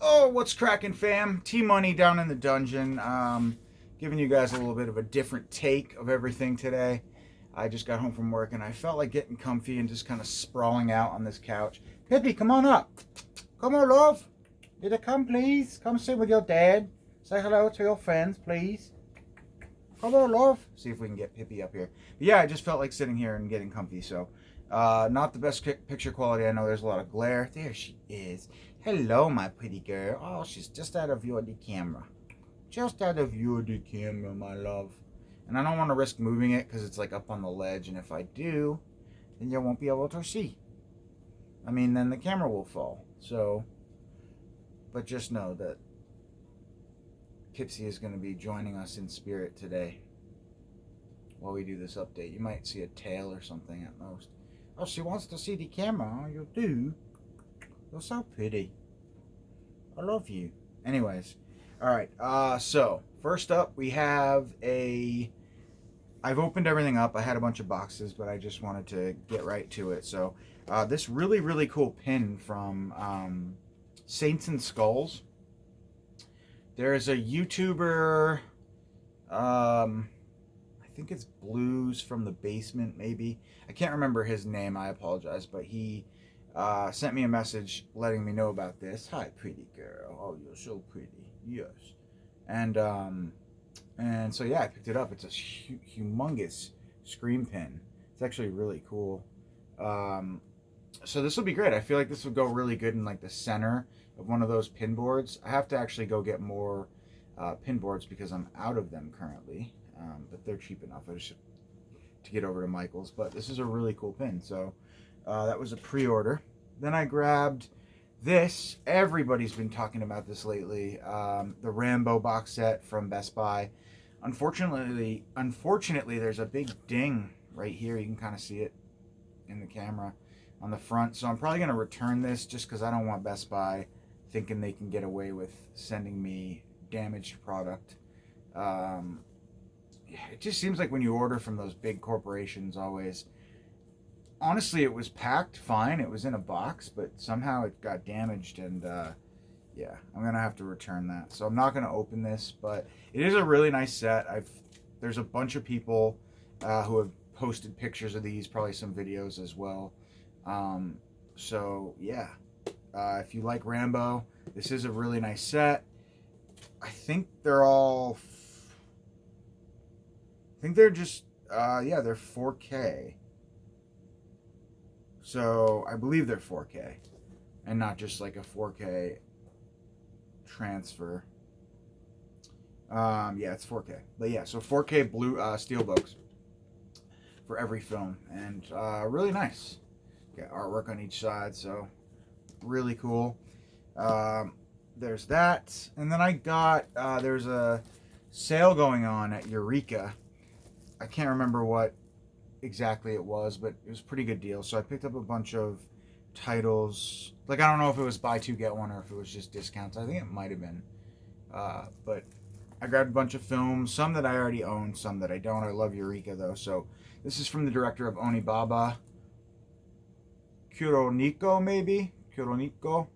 Oh, what's cracking, fam? T-Money down in the dungeon. Giving you guys a little bit of a different take of everything today. I just got home from work and I felt like getting comfy and just kind of sprawling out on this couch. Pippi, come on up. Come on, love. Did I come, please? Come sit with your dad. Say hello to your friends, please. Come on, love. See if we can get Pippi up here. But yeah, I just felt like sitting here and getting comfy, so not the best picture quality. I know there's a lot of glare. There she is. Hello, my pretty girl. Oh, she's just out of view of the camera. Just out of view of the camera, my love. And I don't want to risk moving it because it's like up on the ledge, and if I do, then you won't be able to see. I mean, then the camera will fall. So, but just know that Kipsy is going to be joining us in spirit today while we do this update. You might see a tail or something at most. Oh, she wants to see the camera. Oh, you do? You're so pretty. I love you. Anyways, all right. So first up, we have I've opened everything up. I had a bunch of boxes, but I just wanted to get right to it. So this really, really cool pin from Saints and Skulls. There's a YouTuber, I think it's Blues from the Basement, maybe. I can't remember his name, I apologize, but he sent me a message letting me know about this. Hi, pretty girl. Oh, you're so pretty. Yes. And so, yeah, I picked it up. It's a humongous screen pin. It's actually really cool. So this will be great. I feel like this would go really good in like the center of one of those pin boards. I have to actually go get more pin boards because I'm out of them currently, but they're cheap enough. I just to get over to Michael's. But this is a really cool pin. So that was a pre-order. Then I grabbed this. Everybody's been talking about this lately. The Rambo box set from Best Buy. Unfortunately, there's a big ding right here. You can kind of see it in the camera on the front. So I'm probably going to return this just because I don't want Best Buy thinking they can get away with sending me damaged product. It just seems like when you order from those big corporations always, honestly, it was packed fine. It was in a box, but somehow it got damaged, and yeah, I'm going to have to return that. So I'm not going to open this, but it is a really nice set. There's a bunch of people who have posted pictures of these, probably some videos as well. So yeah, if you like Rambo, this is a really nice set. I think they're just, yeah, they're 4K. So I believe they're 4K and not just like a 4K transfer. Yeah, it's 4K. But yeah, so 4K blue steelbooks for every film, and really nice. Got artwork on each side, so really cool. There's that, and then I got there's a sale going on at Eureka. I can't remember what exactly it was, but it was a pretty good deal. So I picked up a bunch of titles. Like, I don't know if it was buy two get one or if it was just discounts. I think it might have been, but I grabbed a bunch of films, some that I already own, some that I don't. I love Eureka though. So this is from the director of Onibaba, Kuroniko, maybe Kuroniko.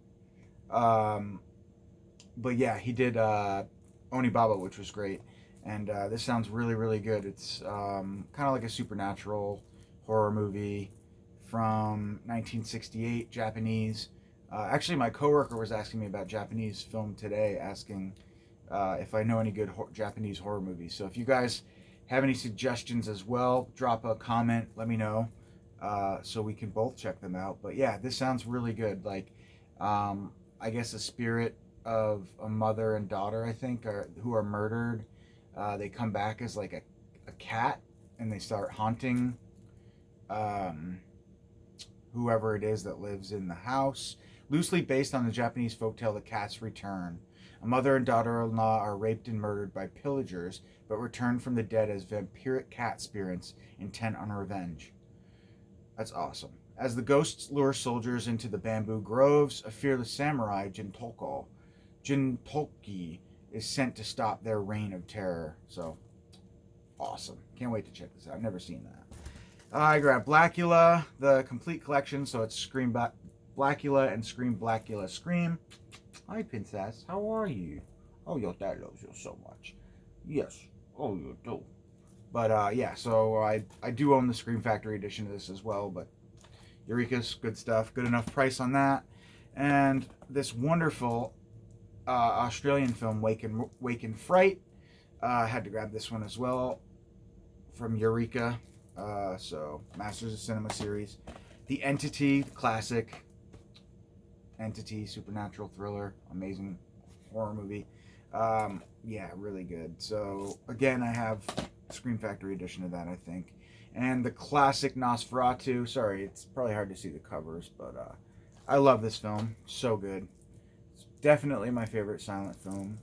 But yeah, he did Onibaba, which was great. And this sounds really, really good. It's kind of like a supernatural horror movie from 1968, Japanese. Actually, my coworker was asking me about Japanese film today, asking if I know any good Japanese horror movies. So if you guys have any suggestions as well, drop a comment, let me know, so we can both check them out. But yeah, this sounds really good. Like, I guess a spirit of a mother and daughter, I think, who are murdered. They come back as like a cat, and they start haunting whoever it is that lives in the house. Loosely based on the Japanese folktale The Cat's Return. A mother and daughter-in-law are raped and murdered by pillagers, but return from the dead as vampiric cat spirits intent on revenge. That's awesome. As the ghosts lure soldiers into the bamboo groves, a fearless samurai, Jintoki, is sent to stop their reign of terror. So, awesome. Can't wait to check this out. I've never seen that. I grabbed Blackula, the complete collection, so it's Blackula and Scream Blackula Scream. Hi, Princess. How are you? Oh, your dad loves you so much. Yes. Oh, you do. But, yeah, so I do own the Scream Factory edition of this as well, but Eureka's good stuff. Good enough price on that. And this wonderful Australian film, Wake and Fright. I had to grab this one as well from Eureka. So, Masters of Cinema series. The Entity, the classic Entity, supernatural thriller, amazing horror movie. Yeah, really good. So, again, I have Scream Factory edition of that, I think. And the classic Nosferatu. Sorry, it's probably hard to see the covers, but I love this film. So good. It's definitely my favorite silent film.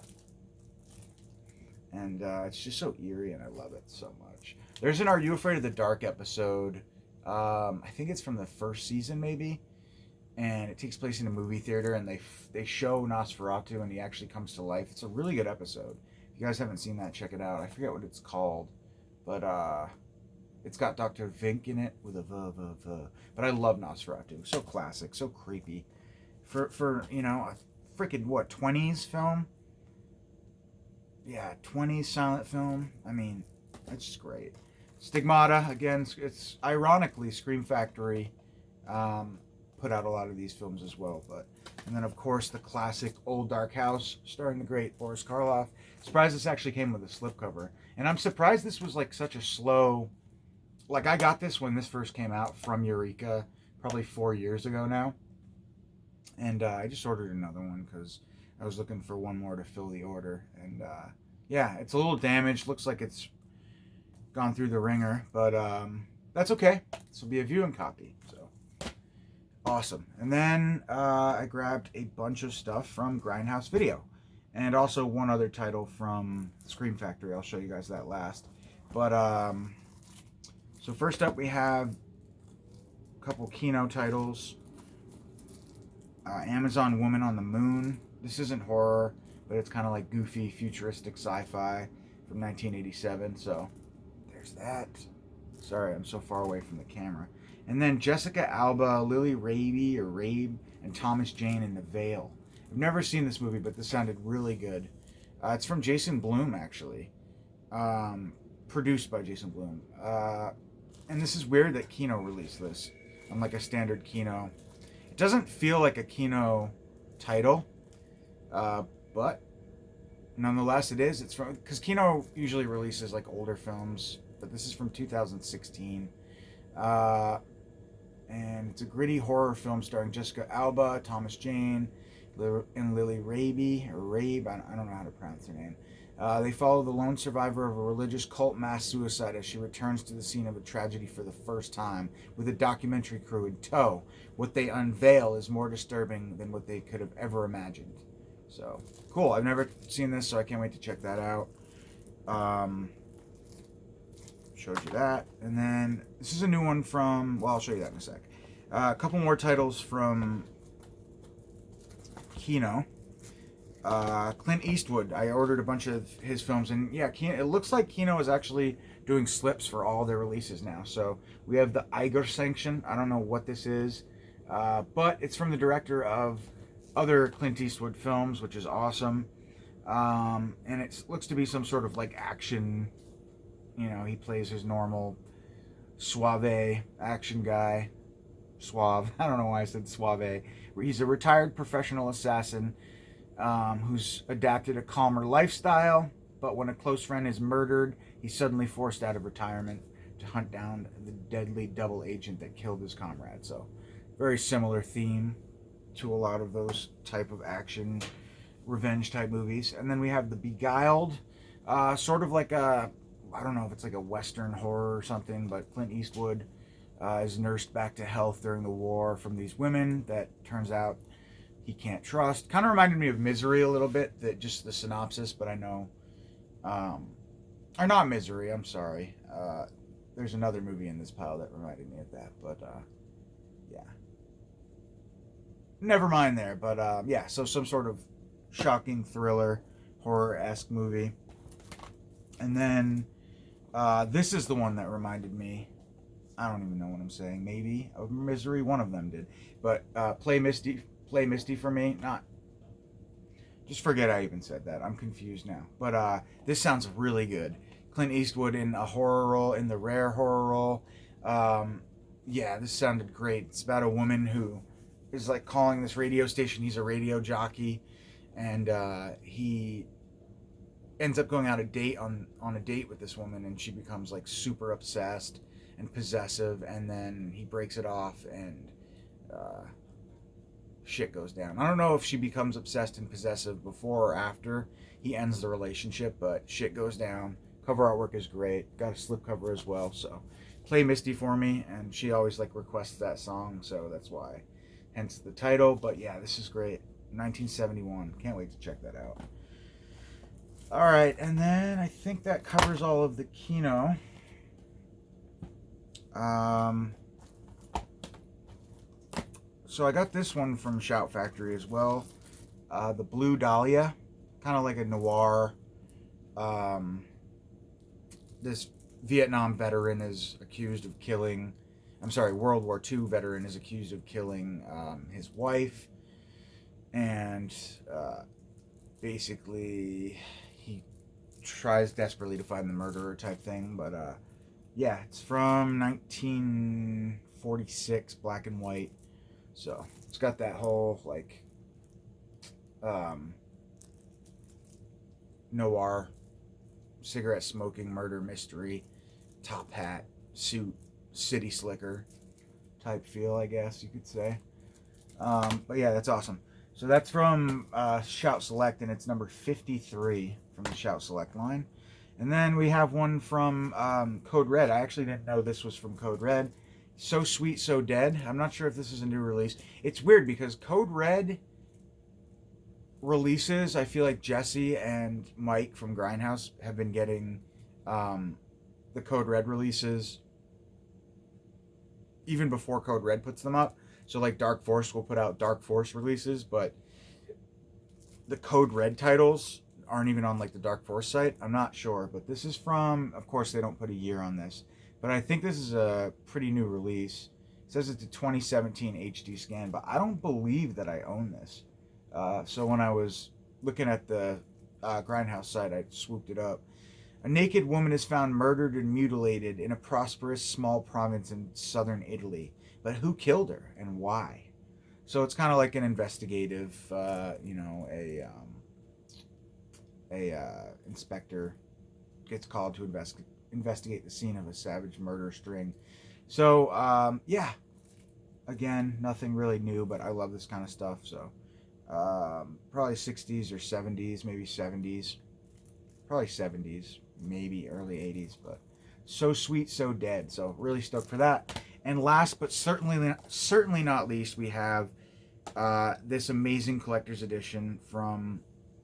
And it's just so eerie, and I love it so much. There's an Are You Afraid of the Dark episode. I think it's from the first season, maybe. And it takes place in a movie theater, and they show Nosferatu, and he actually comes to life. It's a really good episode. If you guys haven't seen that, check it out. I forget what it's called. But it's got Dr. Vink in it with a v. But I love Nosferatu. So classic, so creepy. For you know, a freaking, 20s film? Yeah, 20s silent film. I mean, it's just great. Stigmata, again, it's ironically Scream Factory put out a lot of these films as well. And then, of course, the classic Old Dark House, starring the great Boris Karloff. Surprised this actually came with a slipcover. And I'm surprised this was like such a slow... Like, I got this when this first came out from Eureka, probably 4 years ago now. And I just ordered another one because I was looking for one more to fill the order. And yeah, it's a little damaged. Looks like it's gone through the ringer. But that's okay. This will be a viewing copy. So awesome. And then I grabbed a bunch of stuff from Grindhouse Video. And also one other title from Scream Factory. I'll show you guys that last. But so first up we have a couple Kino titles. Amazon Woman on the Moon. This isn't horror, but it's kind of like goofy, futuristic sci-fi from 1987. So there's that. Sorry, I'm so far away from the camera. And then Jessica Alba, Lily Rabe, and Thomas Jane in The Veil. I've never seen this movie, but this sounded really good. It's from Jason Blum, actually. Produced by Jason Blum. And this is weird that Kino released this on like a standard Kino. It doesn't feel like a Kino title, but nonetheless it is. It's from, because Kino usually releases like older films, but this is from 2016. And it's a gritty horror film starring Jessica Alba, Thomas Jane, and Lily Rabe, I don't know how to pronounce her name. They follow the lone survivor of a religious cult mass suicide as she returns to the scene of a tragedy for the first time, with a documentary crew in tow. What they unveil is more disturbing than what they could have ever imagined. So, cool. I've never seen this, so I can't wait to check that out. Showed you that. And then, this is a new one from, well, I'll show you that in a sec. A couple more titles from Kino. Clint Eastwood. I ordered a bunch of his films, and yeah, it looks like Kino is actually doing slips for all their releases now. So we have the Eiger Sanction. I don't know what this is, but it's from the director of other Clint Eastwood films, which is awesome. And it looks to be some sort of like action. You know, he plays his normal suave action guy. Suave. I don't know why I said suave. He's a retired professional assassin who's adapted a calmer lifestyle, but when a close friend is murdered, he's suddenly forced out of retirement to hunt down the deadly double agent that killed his comrade. So, very similar theme to a lot of those type of action, revenge type movies. And then we have The Beguiled, sort of like a, I don't know if it's like a Western horror or something, but Clint Eastwood is nursed back to health during the war from these women that turns out he can't trust. Kind of reminded me of Misery a little bit, that just the synopsis, but I know, or not Misery, I'm sorry. There's another movie in this pile that reminded me of that, but yeah. Never mind there, but yeah, so some sort of shocking thriller, horror-esque movie. And then this is the one that reminded me. I don't even know what I'm saying. Maybe of Misery, one of them did. But play Misty for me. Not. Just forget I even said that. I'm confused now. But this sounds really good. Clint Eastwood in a horror role, in the rare horror role. Yeah, this sounded great. It's about a woman who is like calling this radio station. He's a radio jockey, and he ends up going out on a date with this woman, and she becomes like super obsessed and possessive, and then he breaks it off, and shit goes down. I don't know if she becomes obsessed and possessive before or after he ends the relationship, but shit goes down. Cover artwork is great. Got a slipcover as well, so play Misty for me, and she always like requests that song, so that's why, hence the title. But yeah, this is great. 1971. Can't wait to check that out. All right, and then I think that covers all of the Kino. So I got this one from Shout Factory as well. The Blue Dahlia, kind of like a noir. This Vietnam veteran is accused of killing, World War II veteran is accused of killing his wife. And basically he tries desperately to find the murderer type thing. But yeah, it's from 1946, black and white. So it's got that whole like noir, cigarette smoking, murder mystery, top hat, suit, city slicker type feel, I guess you could say. But yeah, that's awesome. So that's from Shout Select, and it's number 53 from the Shout Select line. And then we have one from Code Red. I actually didn't know this was from Code Red. So Sweet, So Dead. I'm not sure if this is a new release. It's weird because Code Red releases, I feel like Jesse and Mike from Grindhouse have been getting the Code Red releases even before Code Red puts them up. So like Dark Force will put out Dark Force releases, but the Code Red titles aren't even on like the Dark Force site. I'm not sure, but this is from, of course they don't put a year on this, but I think this is a pretty new release. It says it's a 2017 HD scan, but I don't believe that I own this. So when I was looking at the Grindhouse site, I swooped it up. A naked woman is found murdered and mutilated in a prosperous small province in southern Italy. But who killed her and why? So it's kind of like an investigative, inspector gets called to investigate the scene of a savage murder string. So, yeah, again, nothing really new, but I love this kind of stuff. So, probably 60s or 70s, maybe 70s, probably 70s, maybe early 80s, but So Sweet, So Dead. So really stoked for that. And last but certainly not least, we have this amazing collector's edition from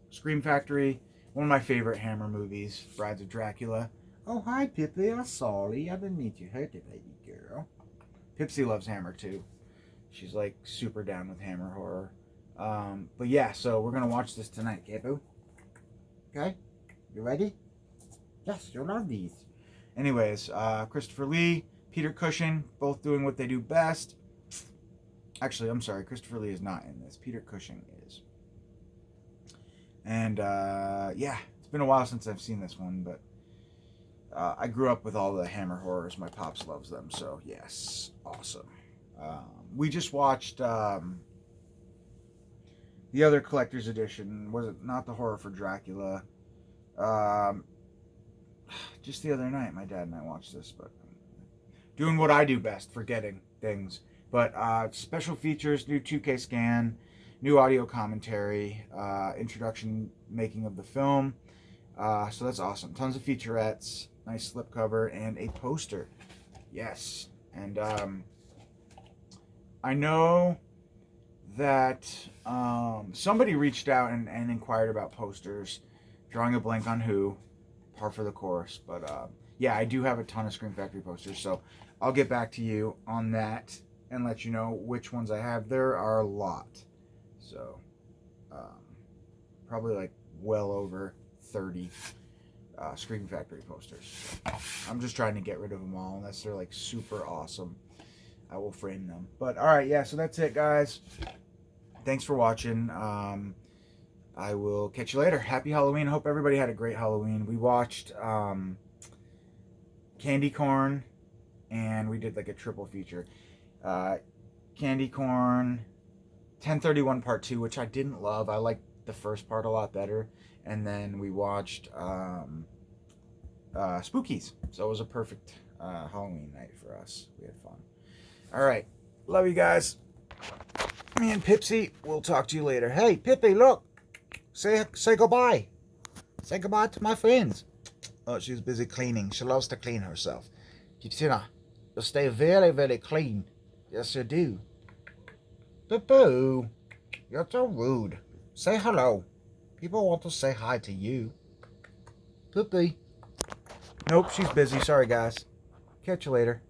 Scream Factory, one of my favorite Hammer movies, Brides of Dracula. Oh, hi, Pipsy. I'm sorry. I didn't mean to hurt you, baby girl. Pipsy loves Hammer, too. She's, like, super down with Hammer horror. But, yeah, so we're going to watch this tonight, okay, boo? Okay? You ready? Yes, you'll love these. Anyways, Christopher Lee, Peter Cushing, both doing what they do best. Actually, I'm sorry, Christopher Lee is not in this. Peter Cushing is. And, yeah, it's been a while since I've seen this one, but I grew up with all the Hammer horrors. My pops loves them, so yes, awesome. We just watched the other collector's edition. Was it not the horror for Dracula? Just the other night, my dad and I watched this, but doing what I do best, forgetting things. But special features, new 2K scan, new audio commentary, introduction making of the film. So that's awesome. Tons of featurettes, nice slipcover, and a poster. Yes. And I know that somebody reached out and inquired about posters, drawing a blank on who, par for the course. But yeah, I do have a ton of Scream Factory posters, so I'll get back to you on that and let you know which ones I have. There are a lot. So probably like well over 30 Scream Factory posters. I'm just trying to get rid of them all unless they're like super awesome. I will frame them. But all right, yeah. So that's it, guys. Thanks for watching. I will catch you later. Happy Halloween. Hope everybody had a great Halloween. We watched Candy Corn, and we did like a triple feature. Candy Corn, 1031 Part 2, which I didn't love. I liked the first part a lot better. And then we watched Spookies. So it was a perfect Halloween night for us. We had fun. All right. Love you guys. Me and Pipsy, we'll talk to you later. Hey, Pippi, look. Say goodbye. Say goodbye to my friends. Oh, she's busy cleaning. She loves to clean herself. Pipsina, you stay very, very clean. Yes, you do. Boo-boo. You're so rude. Say hello. People want to say hi to you. Pippi. Nope, she's busy. Sorry, guys. Catch you later.